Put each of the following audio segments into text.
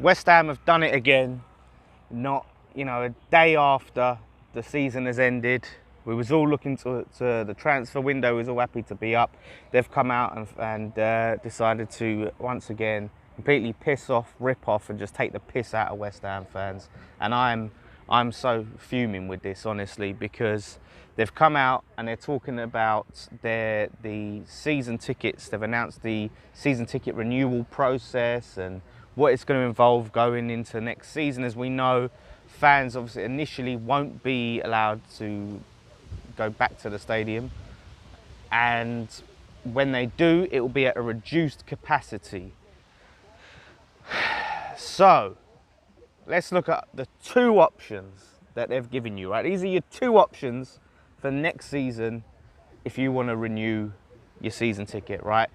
West Ham have done it again. Not, a day after the season has ended. We was all looking to the transfer window, was all happy to be up. They've come out and decided to once again completely piss off, rip off, and just take the piss out of West Ham fans. And I'm so fuming with this, honestly, because they've come out and they're talking about the season tickets. They've announced the season ticket renewal process and what it's going to involve going into next season. As we know, fans obviously initially won't be allowed to go back to the stadium, and when they do, it will be at a reduced capacity. So let's look at the two options that they've given you, right? These are your two options for next season if you want to renew your season ticket, right?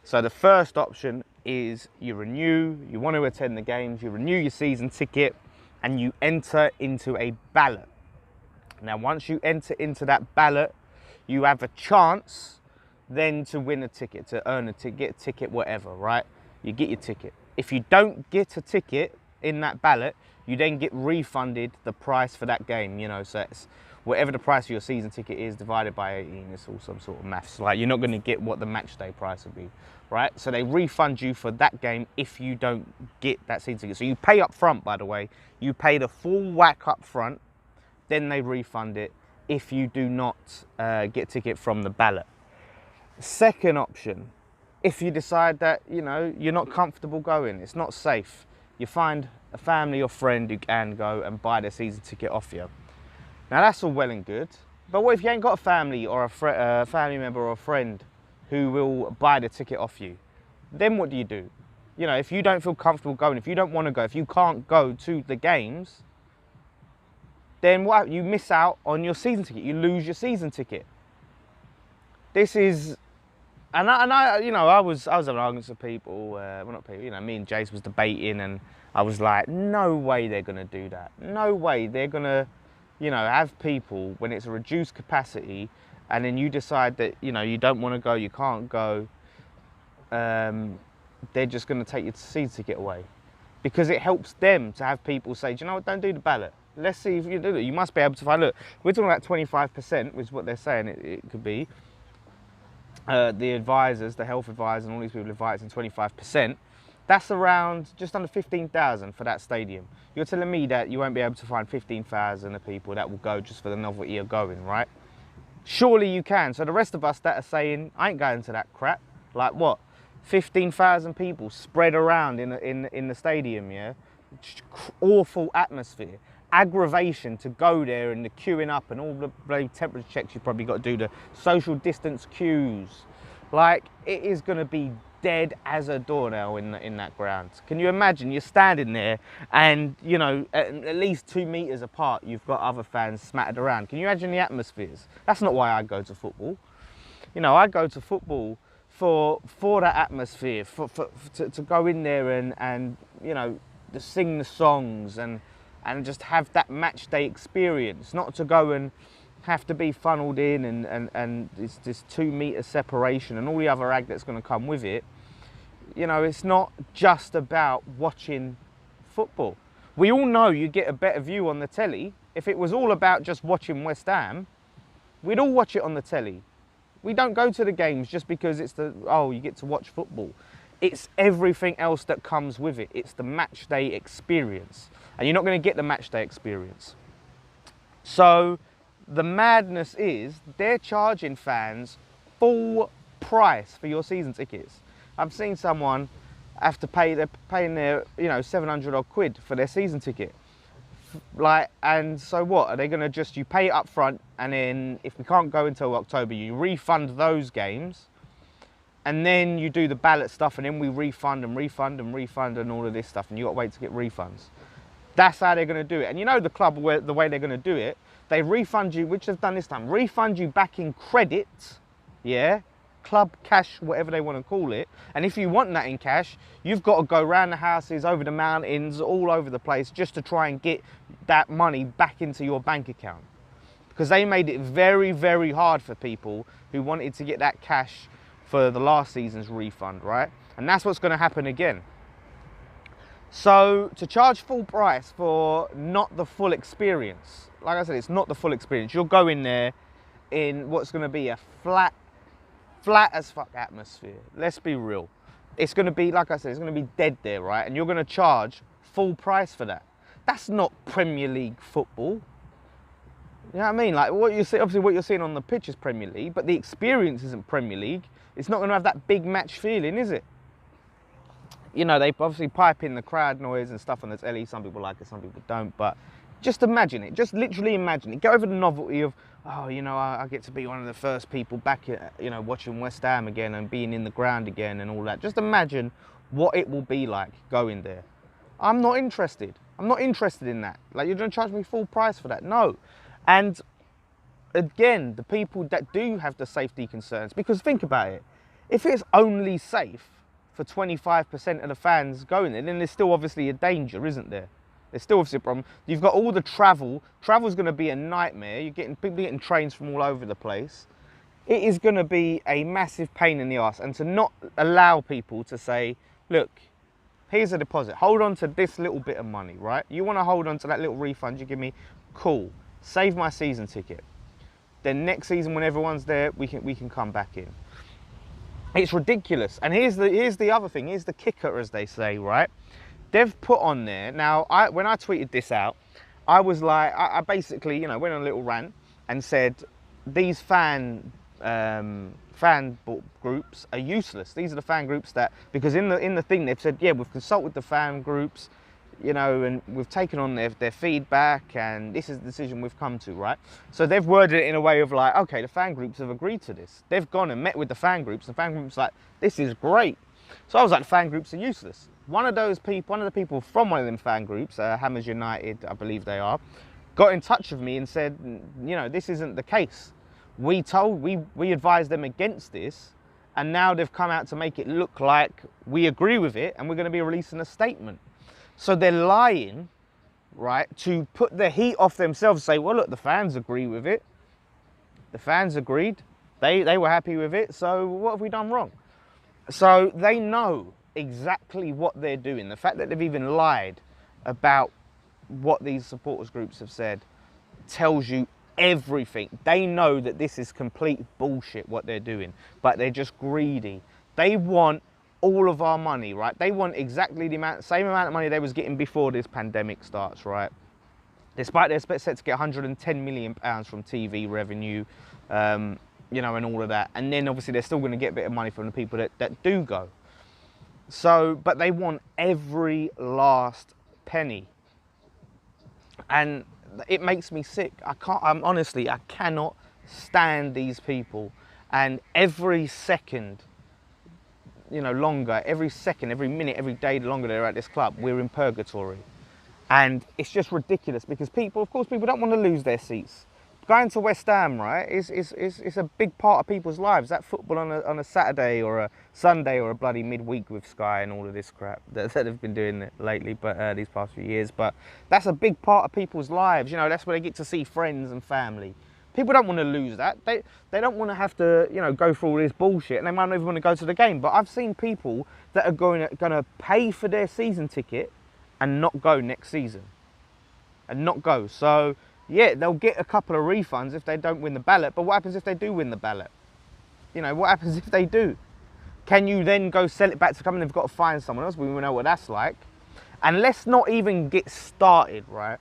So the first option is you want to attend the games, you renew your season ticket, and you enter into a ballot. Now, once you enter into that ballot, you have a chance then to win a ticket, to earn a ticket, get a ticket, whatever, right? You get your ticket. If you don't get a ticket in that ballot, you then get refunded the price for that game, so it's whatever the price of your season ticket is divided by 18, it's all some sort of maths. Like, you're not going to get what the match day price would be, right? So they refund you for that game if you don't get that season ticket. So you pay up front, by the way. You pay the full whack up front, then they refund it if you do not get a ticket from the ballot. Second option, if you decide that, you're not comfortable going, it's not safe, you find a family or friend who can go and buy their season ticket off you. Now, that's all well and good, but what if you ain't got a family or a family member or a friend who will buy the ticket off you? Then what do you do? If you don't feel comfortable going, if you don't want to go, if you can't go to the games, then what? You miss out on your season ticket. You lose your season ticket. This is, I was having arguments with people. Well, not people. Me and Jace was debating, and I was like, no way they're gonna do that. No way they're gonna, have people when it's a reduced capacity, and then you decide that you don't want to go, you can't go. They're just gonna take your season ticket away, because it helps them to have people say, do you know what? Don't do the ballot. Let's see if you do it. You must be able to find. Look, we're talking about 25%, which is what they're saying it could be. The advisors, the health advisors, and all these people advising 25%. That's around just under 15,000 for that stadium. You're telling me that you won't be able to find 15,000 of people that will go just for the novelty of going, right? Surely you can. So the rest of us that are saying, I ain't going to that crap. Like what? 15,000 people spread around in the stadium, yeah? Awful atmosphere. Aggravation to go there and the queuing up and all the bloody temperature checks you've probably got to do, the social distance queues. Like, it is going to be dead as a doornail in that ground. Can you imagine? You're standing there and, at least 2 meters apart, you've got other fans smattered around. Can you imagine the atmospheres? That's not why I go to football. I go to football for that atmosphere, to go in there and to sing the songs and just have that match day experience, not to go and have to be funneled in and it's this 2 meter separation and all the other ag that's going to come with it. It's not just about watching football. We all know you get a better view on the telly. If it was all about just watching West Ham, we'd all watch it on the telly. We don't go to the games just because it's you get to watch football. It's everything else that comes with it. It's the match day experience. And you're not going to get the match day experience. So the madness is they're charging fans full price for your season tickets. I've seen someone have to pay, they're paying their, 700 odd quid for their season ticket. And so what? Are they going to you pay it up front, and then if we can't go until October, you refund those games, and then you do the ballot stuff, and then we refund and all of this stuff, and you got to wait to get refunds. That's how they're going to do it. And the club, the way they're going to do it, they refund you, which they've done this time, refund you back in credit, yeah? Club cash, whatever they want to call it. And if you want that in cash, you've got to go around the houses, over the mountains, all over the place, just to try and get that money back into your bank account. Because they made it very, very hard for people who wanted to get that cash for the last season's refund, right? And that's what's going to happen again. So to charge full price for not the full experience, like I said, it's not the full experience. You'll go in there in what's going to be a flat as fuck atmosphere. Let's be real. It's going to be, like I said, it's going to be dead there, right? And you're going to charge full price for that. That's not Premier League football. You know what I mean? Like what you see, obviously what you're seeing on the pitch is Premier League, but the experience isn't Premier League. It's not going to have that big match feeling, is it? You know, they obviously pipe in the crowd noise and stuff on the telly. Some people like it, some people don't. But just imagine it. Just literally imagine it. Get over the novelty of, oh, you know, I get to be one of the first people back, you know, watching West Ham again and being in the ground again and all that. Just imagine what it will be like going there. I'm not interested. I'm not interested in that. Like, you're going to charge me full price for that? No. And again, the people that do have the safety concerns, because think about it. If it's only safe for 25% of the fans going there, then there's still obviously a danger, isn't there? There's still obviously a problem. You've got all the travel. Travel's going to be a nightmare. You're getting people getting trains from all over the place. It is going to be a massive pain in the arse. And to not allow people to say, look, here's a deposit. Hold on to this little bit of money, right? You want to hold on to that little refund you give me? Cool. Save my season ticket. Then next season when everyone's there, we can come back in. It's ridiculous. And here's the other thing. Here's the kicker, as they say, right? They've put on there. Now, when I tweeted this out, I was like, I basically, you know, went on a little rant and said these fan groups are useless. These are the fan groups that, because in the thing they've said, yeah, we've consulted the fan groups, you know, and we've taken on their feedback, and this is the decision we've come to, right? So they've worded it in a way of like, okay, the fan groups have agreed to this. They've gone and met with the fan groups, and the fan groups like, this is great. So I was like, the fan groups are useless. One of the people from one of them fan groups, Hammers United, I believe they are, got in touch with me and said, you know, this isn't the case. We advised them against this, and now they've come out to make it look like we agree with it, and we're going to be releasing a statement. So they're lying, right, to put the heat off themselves, say, well, look, the fans agree with it. The fans agreed. They were happy with it, so what have we done wrong? So they know exactly what they're doing. The fact that they've even lied about what these supporters groups have said tells you everything. They know that this is complete bullshit, what they're doing, but they're just greedy. They want all of our money, right? They want exactly the same amount of money they was getting before this pandemic starts, right? Despite they're set to get 110 million pounds from TV revenue, you know, and all of that. And then obviously they're still going to get a bit of money from the people that do go. So, but they want every last penny. And it makes me sick. Honestly, I cannot stand these people. And every second, you know, longer, every second, every minute, every day longer they're at this club, we're in purgatory. And it's just ridiculous because people, of course, people don't want to lose their seats. Going to West Ham, right, is a big part of people's lives. That football on a Saturday or a Sunday or a bloody midweek with Sky and all of this crap that they've been doing lately, but these past few years. But that's a big part of people's lives. You know, that's where they get to see friends and family. People don't want to lose that. They don't want to have to, you know, go through all this bullshit, and they might not even want to go to the game. But I've seen people that are going to pay for their season ticket and not go next season, and not go. So yeah, they'll get a couple of refunds if they don't win the ballot. But what happens if they do win the ballot? You know, what happens if they do? Can you then go sell it back to the company? They've got to find someone else. We know what that's like. And let's not even get started, right,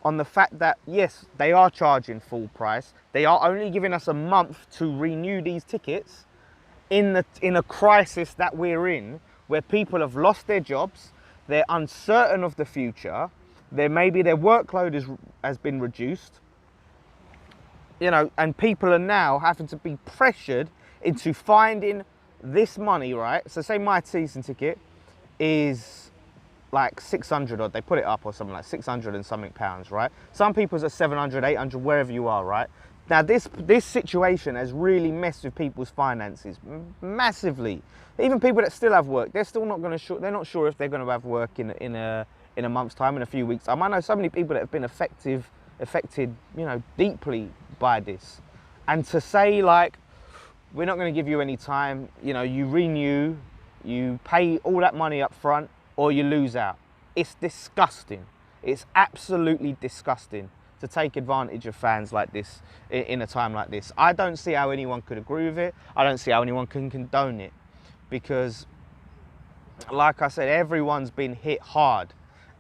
on the fact that, yes, they are charging full price. They are only giving us a month to renew these tickets in a crisis that we're in, where people have lost their jobs, they're uncertain of the future, maybe their workload has been reduced, you know, and people are now having to be pressured into finding this money, right? So say my season ticket is like 600 odd, they put it up or something like 600 and something pounds, right? Some people's are 700, 800, wherever you are, right? Now this situation has really messed with people's finances massively. Even people that still have work, they're still not going to they're not sure if they're going to have work in a month's time, in a few weeks' time. I know so many people that have been affected, you know, deeply by this. And to say like, we're not going to give you any time, you know, you renew, you pay all that money up front, or you lose out. It's disgusting. It's absolutely disgusting to take advantage of fans like this in a time like this. I don't see how anyone could agree with it. I don't see how anyone can condone it, because like I said, everyone's been hit hard,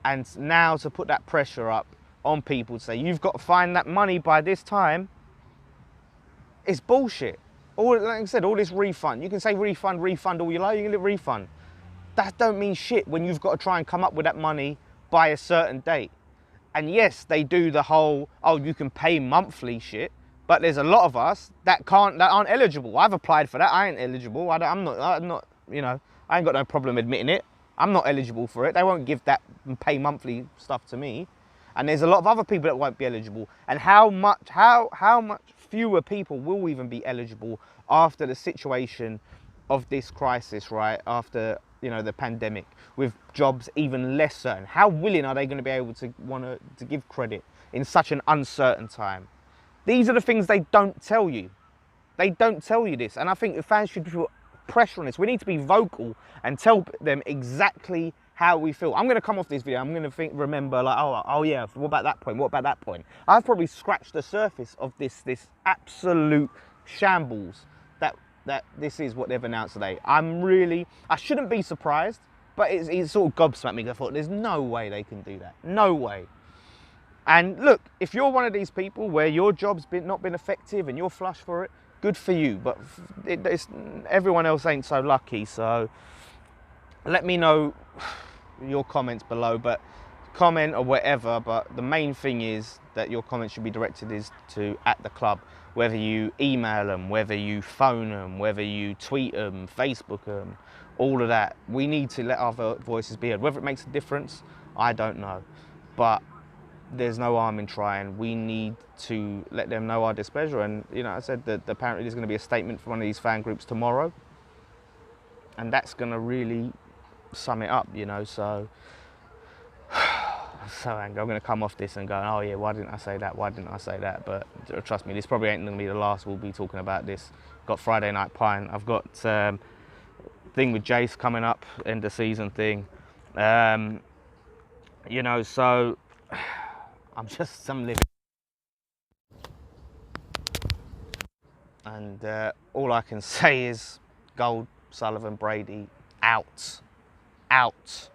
and now to put that pressure up on people to say you've got to find that money by this time, it's bullshit. All, like I said, all this refund, you can say refund all you like, you can get refund. That don't mean shit when you've got to try and come up with that money by a certain date. And yes, they do the whole, oh, you can pay monthly shit, but there's a lot of us that aren't eligible. I've applied for that. I ain't eligible. I'm not, you know, I ain't got no problem admitting it. I'm not eligible for it. They won't give that pay monthly stuff to me. And there's a lot of other people that won't be eligible. And how much fewer people will even be eligible after the situation of this crisis, right? After, you know, the pandemic, with jobs even less certain. How willing are they going to be able to to give credit in such an uncertain time? These are the things they don't tell you. They don't tell you this. And I think the fans should put pressure on this. We need to be vocal and tell them exactly how we feel. I'm going to come off this video, I'm going to remember like, oh yeah, what about that point? What about that point? I've probably scratched the surface of this absolute shambles that this is what they've announced today. I shouldn't be surprised, but it sort of gobsmacked me. I thought, there's no way they can do that. No way. And look, if you're one of these people where your job's not been effective and you're flush for it, good for you. But everyone else ain't so lucky. So let me know your comments below, but comment or whatever. But the main thing is that your comments should be directed to the club. Whether you email them, whether you phone them, whether you tweet them, Facebook them, all of that. We need to let our voices be heard. Whether it makes a difference, I don't know. But there's no harm in trying. We need to let them know our displeasure. And, you know, I said that apparently there's going to be a statement from one of these fan groups tomorrow. And that's going to really sum it up, you know, so angry. I'm going to come off this and go, oh yeah, why didn't I say that? Why didn't I say that? But trust me, this probably ain't going to be the last we'll be talking about this. Got Friday Night Pint. I've got thing with Jace coming up, end of season thing. You know, so I'm living. And all I can say is Gold, Sullivan, Brady, out. Out.